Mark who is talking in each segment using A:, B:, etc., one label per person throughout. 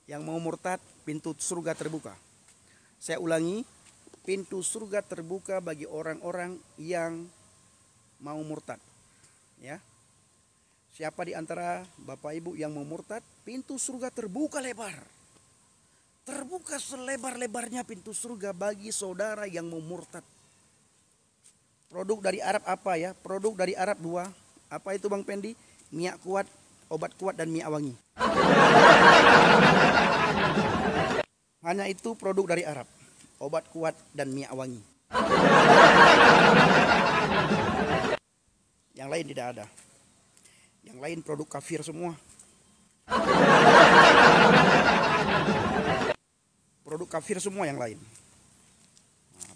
A: Yang mau murtad, pintu surga terbuka. Saya ulangi, pintu surga terbuka bagi orang-orang yang mau murtad. Ya. Siapa di antara Bapak Ibu yang mau murtad, pintu surga terbuka lebar. Terbuka selebar-lebarnya pintu surga bagi saudara yang mau murtad. Produk dari Arab apa ya? Produk dari Arab 2. Apa itu Bang Pendi? Minyak kuat, obat kuat, dan minyak wangi. Hanya itu produk dari Arab. Obat kuat dan minyak wangi. Yang lain tidak ada. Yang lain produk kafir semua. Produk kafir semua yang lain. Nah,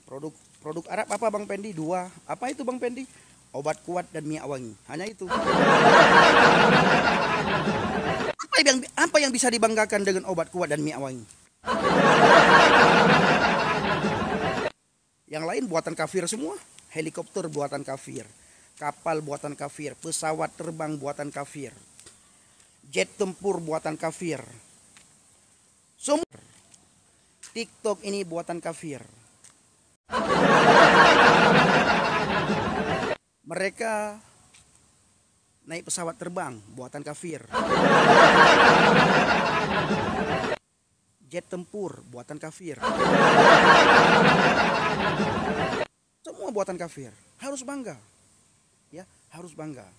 A: produk Arab apa Bang Pendi? 2. Apa itu Bang Pendi? Obat kuat dan minyak wangi. Hanya itu. Apa yang bisa dibanggakan dengan obat kuat dan minyak wangi? Yang lain buatan kafir semua. Helikopter buatan kafir, kapal buatan kafir, pesawat terbang buatan kafir, jet tempur buatan kafir. Semua TikTok ini buatan kafir. Mereka naik pesawat terbang buatan kafir. Jet tempur buatan kafir. Semua buatan kafir. Harus bangga. Ya, harus bangga.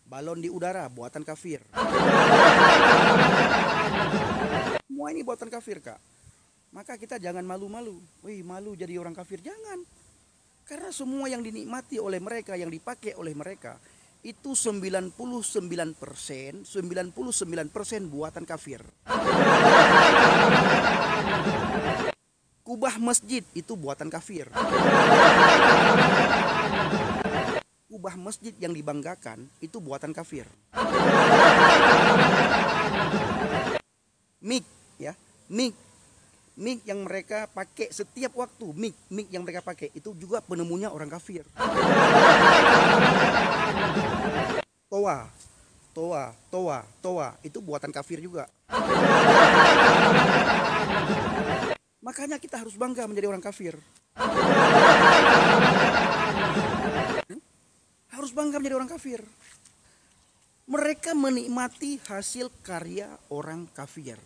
A: Balon di udara buatan kafir. Semua ini buatan kafir, Kak. Maka kita jangan malu-malu. Wih, malu jadi orang kafir, jangan. Karena semua yang dinikmati oleh mereka, yang dipakai oleh mereka, itu 99% buatan kafir. Kubah masjid itu buatan kafir. Kubah masjid yang dibanggakan itu buatan kafir. Mic ya, mic yang mereka pakai setiap waktu, mic yang mereka pakai itu juga penemunya orang kafir. Toa itu buatan kafir juga. Makanya kita harus bangga menjadi orang kafir. Harus bangga menjadi orang kafir. Mereka menikmati hasil karya orang kafir.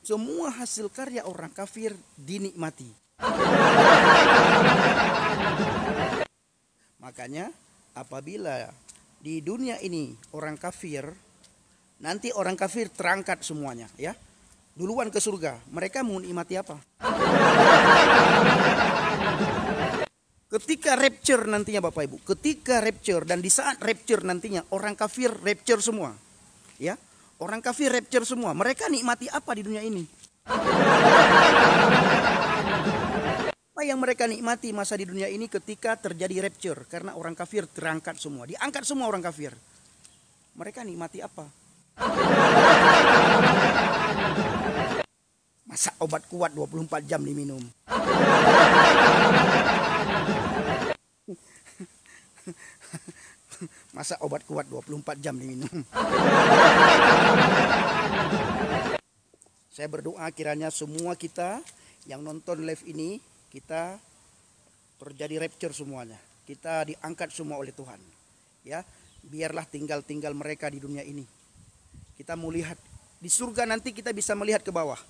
A: Semua hasil karya orang kafir dinikmati. Makanya apabila di dunia ini orang kafir, nanti orang kafir terangkat semuanya ya. Duluan ke surga. Mereka mau nikmati apa? Ketika rapture nantinya Bapak Ibu, ketika rapture dan di saat rapture nantinya orang kafir rapture semua. Ya, orang kafir rapture semua. Mereka nikmati apa di dunia ini? Apa yang mereka nikmati masa di dunia ini ketika terjadi rapture? Karena orang kafir terangkat semua. Diangkat semua orang kafir. Mereka nikmati apa? Masa obat kuat 24 jam diminum? Masa obat kuat 24 jam diminum? Saya berdoa kiranya semua kita yang nonton live ini, kita terjadi rapture semuanya. Kita diangkat semua oleh Tuhan. Ya, biarlah tinggal mereka di dunia ini. Kita mau lihat di surga nanti kita bisa melihat ke bawah.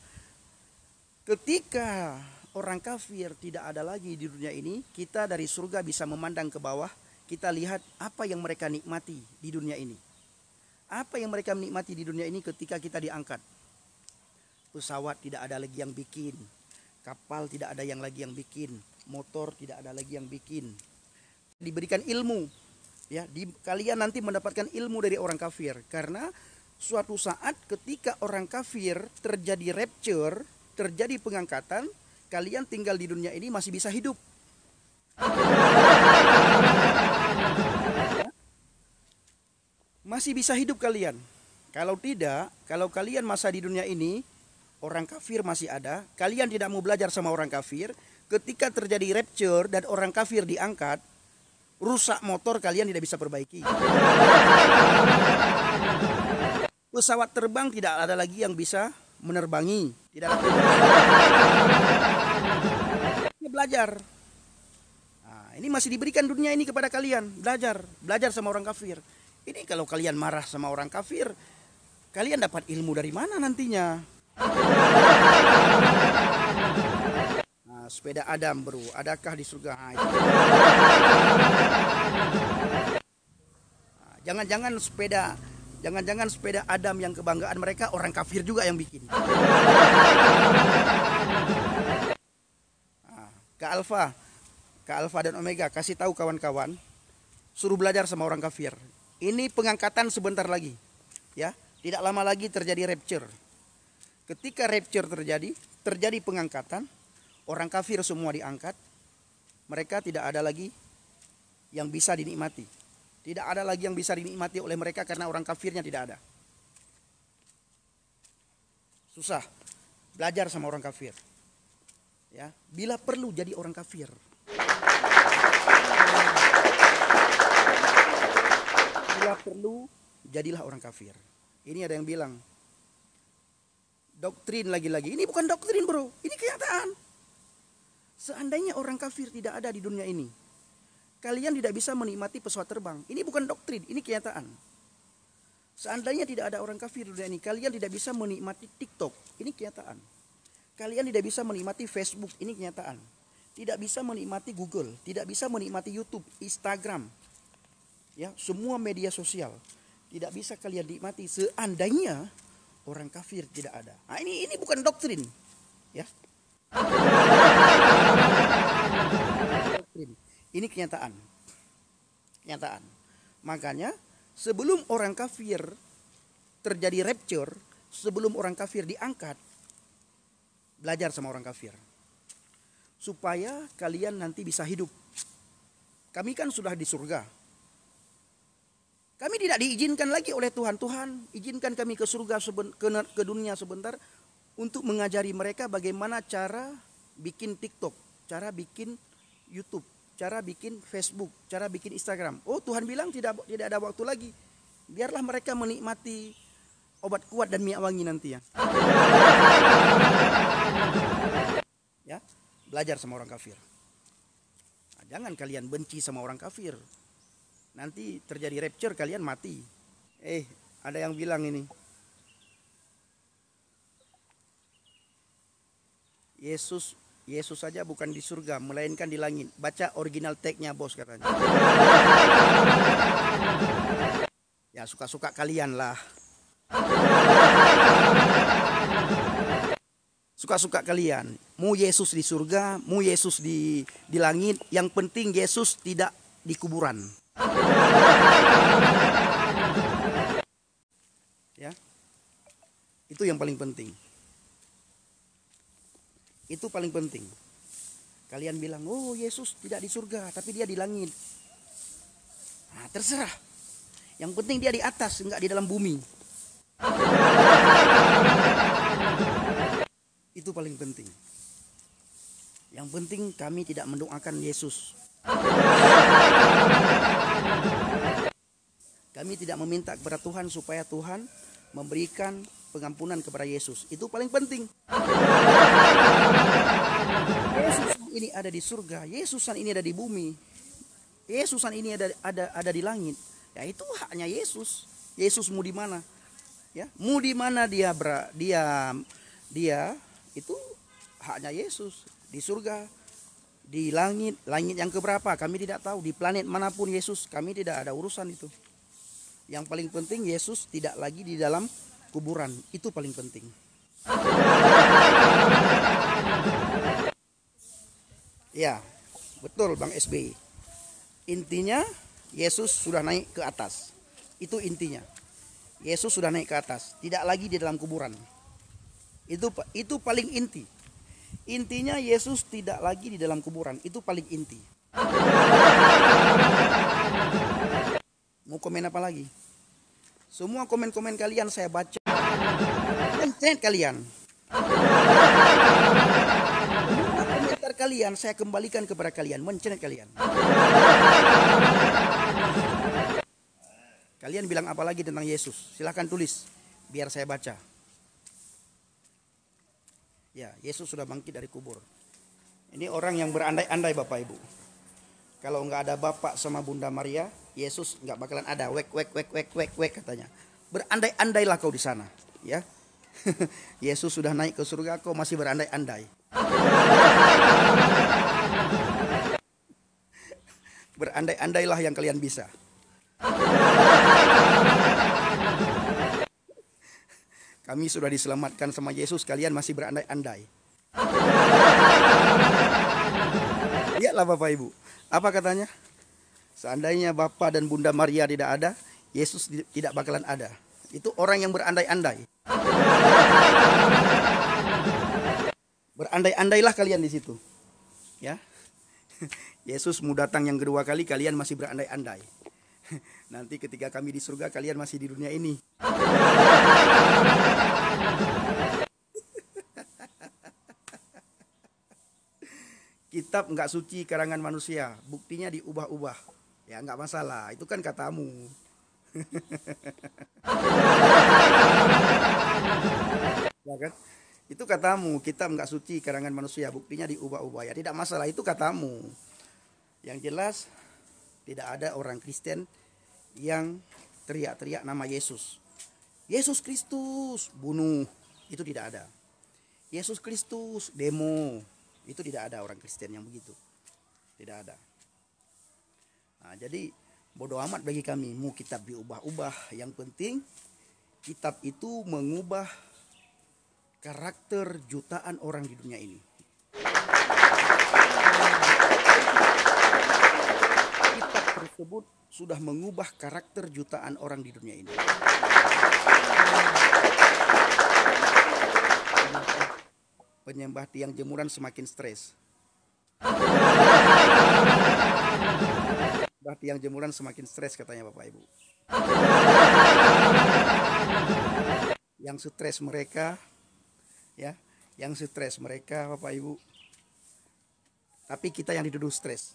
A: Ketika orang kafir tidak ada lagi di dunia ini, kita dari surga bisa memandang ke bawah. Kita lihat apa yang mereka nikmati di dunia ini. Apa yang mereka nikmati di dunia ini ketika kita diangkat. Pesawat tidak ada lagi yang bikin. Kapal tidak ada yang lagi yang bikin. Motor tidak ada lagi yang bikin. Diberikan ilmu. Ya, kalian nanti mendapatkan ilmu dari orang kafir. Karena suatu saat ketika orang kafir terjadi rapture, terjadi pengangkatan, kalian tinggal di dunia ini masih bisa hidup. Masih bisa hidup kalian. Kalau tidak, kalau kalian masa di dunia ini, orang kafir masih ada, kalian tidak mau belajar sama orang kafir, ketika terjadi rapture dan orang kafir diangkat, rusak motor kalian tidak bisa perbaiki. Pesawat terbang tidak ada lagi yang bisa menerbangi. Tidak ada. Belajar. Nah, ini masih diberikan dunia ini kepada kalian. Belajar sama orang kafir. Ini kalau kalian marah sama orang kafir, kalian dapat ilmu dari mana nantinya? Nah, sepeda Adam bro, adakah di surga? Nah, jangan-jangan sepeda Adam yang kebanggaan mereka orang kafir juga yang bikin. Nah, Kak Alfa dan Omega kasih tahu kawan-kawan, suruh belajar sama orang kafir. Ini pengangkatan sebentar lagi, ya. Tidak lama lagi terjadi rapture. Ketika rapture terjadi pengangkatan, orang kafir semua diangkat. Mereka tidak ada lagi yang bisa dinikmati. Tidak ada lagi yang bisa dinikmati oleh mereka karena orang kafirnya tidak ada. Susah belajar sama orang kafir. Ya, bila perlu jadi orang kafir. Bila perlu jadilah orang kafir. Ini ada yang bilang doktrin lagi-lagi. Ini bukan doktrin bro, ini kenyataan. Seandainya orang kafir tidak ada di dunia ini, kalian tidak bisa menikmati pesawat terbang. Ini bukan doktrin, ini kenyataan. Seandainya tidak ada orang kafir di dunia ini, kalian tidak bisa menikmati TikTok. Ini kenyataan. Kalian tidak bisa menikmati Facebook. Ini kenyataan. Tidak bisa menikmati Google, tidak bisa menikmati YouTube, Instagram. Ya, semua media sosial tidak bisa kalian nikmati seandainya orang kafir tidak ada. Nah, ini bukan doktrin, ya. Ini kenyataan. Kenyataan. Makanya sebelum orang kafir terjadi rapture, sebelum orang kafir diangkat, belajar sama orang kafir. Supaya kalian nanti bisa hidup. Kami kan sudah di surga. Kami tidak diizinkan lagi oleh Tuhan. Tuhan, izinkan kami ke surga, ke dunia sebentar untuk mengajari mereka bagaimana cara bikin TikTok, cara bikin YouTube, cara bikin Facebook, cara bikin Instagram. Oh, Tuhan bilang tidak ada waktu lagi. Biarlah mereka menikmati obat kuat dan minyak wangi nanti ya. Ya, belajar sama orang kafir. Nah, jangan kalian benci sama orang kafir. Nanti terjadi rapture kalian mati. Ada yang bilang ini. Yesus saja bukan di surga, melainkan di langit. Baca original tag-nya bos katanya. Ya suka-suka kalian lah. Suka-suka kalian. Mau Yesus di surga, mau Yesus di langit. Yang penting Yesus tidak di kuburan. Ya, itu yang paling penting. Itu paling penting. Kalian bilang, oh Yesus tidak di surga, tapi dia di langit. Nah, terserah. Yang penting dia di atas, enggak di dalam bumi. Itu paling penting. Yang penting kami tidak mendoakan Yesus. Kami tidak meminta kepada Tuhan supaya Tuhan memberikan pengampunan kepada Yesus. Itu paling penting. Yesusan ini ada di surga, Yesusan ini ada di bumi, Yesusan ini ada di langit. Ya itu haknya Yesus. Yesus mau di mana? Ya, mau di mana dia itu haknya Yesus. Di surga, di langit yang keberapa kami tidak tahu, di planet manapun Yesus, kami tidak ada urusan itu. Yang paling penting Yesus tidak lagi di dalam kuburan, itu paling penting. Ya, betul Bang SBY. Intinya Yesus sudah naik ke atas. Itu intinya. Yesus sudah naik ke atas, tidak lagi di dalam kuburan. Itu paling inti. Intinya Yesus tidak lagi di dalam kuburan. Itu paling inti. Mau komen apa lagi? Semua komen-komen kalian saya baca. Mencet kalian. Semua komentar kalian saya kembalikan kepada kalian. Mencet kalian. Kalian bilang apa lagi tentang Yesus? Silahkan tulis. Biar saya baca. Ya, Yesus sudah bangkit dari kubur. Ini orang yang berandai-andai Bapak Ibu. Kalau nggak ada Bapak sama Bunda Maria, Yesus nggak bakalan ada. Wek wek wek wek wek wek katanya. Berandai-andailah kau di sana, ya. Yesus sudah naik ke surga, kau masih berandai-andai. Berandai-andailah yang kalian bisa. Kami sudah diselamatkan sama Yesus, kalian masih berandai-andai. Lihatlah Bapak Ibu, apa katanya? Seandainya Bapa dan Bunda Maria tidak ada, Yesus tidak bakalan ada. Itu orang yang berandai-andai. Berandai-andailah kalian di situ. Ya. Yesus mau datang yang kedua kali, kalian masih berandai-andai. Nanti ketika kami di surga, kalian masih di dunia ini. Kitab nggak suci karangan manusia, buktinya diubah-ubah. Ya nggak masalah, itu kan katamu. Ya kan? Itu katamu, kitab nggak suci karangan manusia, buktinya diubah-ubah. Ya tidak masalah, itu katamu. Yang jelas tidak ada orang Kristen yang teriak-teriak nama Yesus. Yesus Kristus bunuh, itu tidak ada. Yesus Kristus demo, itu tidak ada orang Kristen yang begitu. Tidak ada. Nah, jadi bodoh amat bagi kami, mau kitab diubah-ubah. Yang penting kitab itu mengubah karakter jutaan orang di dunia ini. Kitab tersebut sudah mengubah karakter jutaan orang di dunia ini. Penyembah tiang jemuran semakin stres. Penyembah tiang jemuran semakin stres katanya Bapak Ibu. Yang stres mereka, ya, yang stres mereka Bapak Ibu. Tapi kita yang dituduh stres.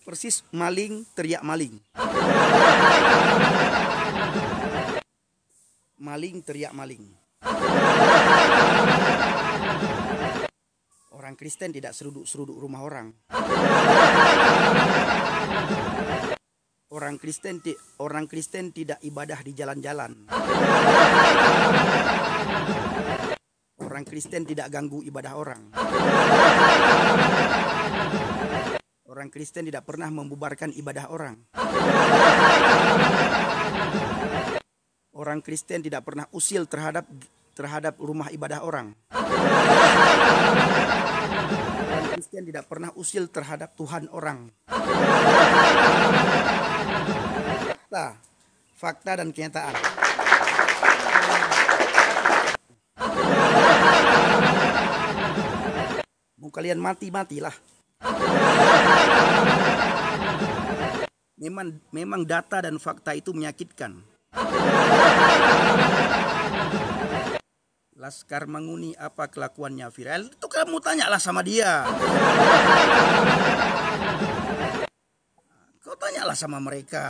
A: Persis maling teriak maling. Maling teriak maling. Orang Kristen tidak seruduk-seruduk rumah orang. Orang Kristen tidak ibadah di jalan-jalan. Orang Kristen tidak ganggu ibadah orang. Orang Kristen tidak pernah membubarkan ibadah orang. Orang Kristen tidak pernah usil terhadap rumah ibadah orang. Orang Kristen tidak pernah usil terhadap Tuhan orang. Fakta dan kenyataan. Mau kalian mati-matilah. Memang data dan fakta itu menyakitkan. Laskar Manguni apa kelakuannya viral? Itu kamu tanyalah sama dia. Kau tanyalah sama mereka.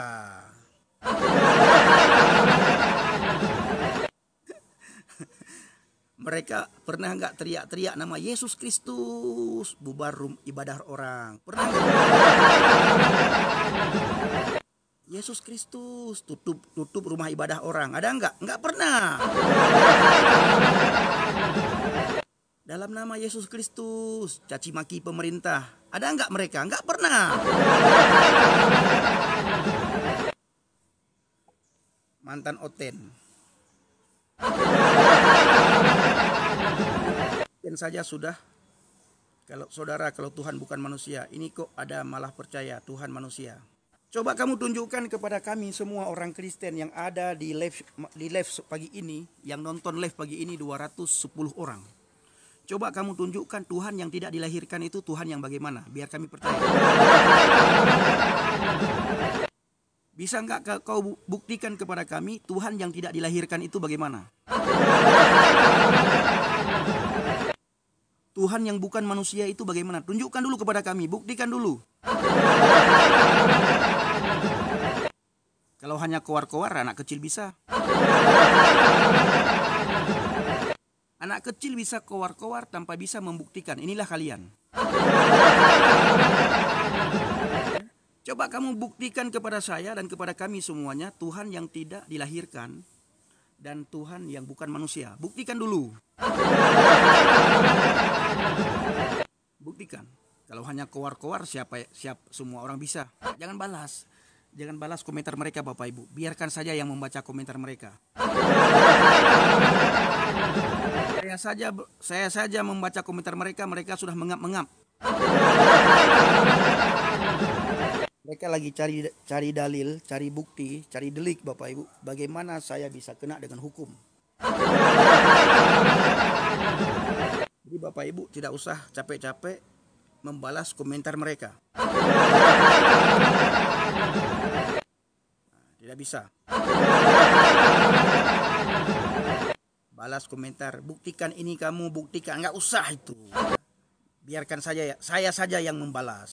A: Mereka pernah nggak teriak-teriak nama Yesus Kristus bubar ibadah orang? Pernah nggak? Yesus Kristus tutup rumah ibadah orang. Ada nggak? Nggak pernah. Dalam nama Yesus Kristus caci maki pemerintah. Ada nggak mereka? Nggak pernah. Mantan Oten. Dan saja sudah. Kalau Tuhan bukan manusia, ini kok ada malah percaya Tuhan manusia. Coba kamu tunjukkan kepada kami semua orang Kristen yang ada di live pagi ini, yang nonton live pagi ini 210 orang. Coba kamu tunjukkan Tuhan yang tidak dilahirkan itu Tuhan yang bagaimana, biar kami percaya. Bisa nggak kau buktikan kepada kami Tuhan yang tidak dilahirkan itu bagaimana? Tuhan yang bukan manusia itu bagaimana? Tunjukkan dulu kepada kami, buktikan dulu. Kalau hanya koar-koar, anak kecil bisa. Anak kecil bisa koar-koar tanpa bisa membuktikan. Inilah kalian. Coba kamu buktikan kepada saya dan kepada kami semuanya Tuhan yang tidak dilahirkan dan Tuhan yang bukan manusia. Buktikan dulu. Buktikan. Kalau hanya koar-koar siap semua orang bisa. Jangan balas. Jangan balas komentar mereka Bapak Ibu. Biarkan saja yang membaca komentar mereka. Saya saja membaca komentar mereka, mereka sudah mengap-mengap. Mereka lagi cari dalil, cari bukti, cari delik Bapak Ibu. Bagaimana saya bisa kena dengan hukum. Jadi Bapak Ibu tidak usah capek-capek membalas komentar mereka. Tidak bisa. Balas komentar, buktikan ini kamu, buktikan. Nggak usah itu. Biarkan saja saya saja yang membalas.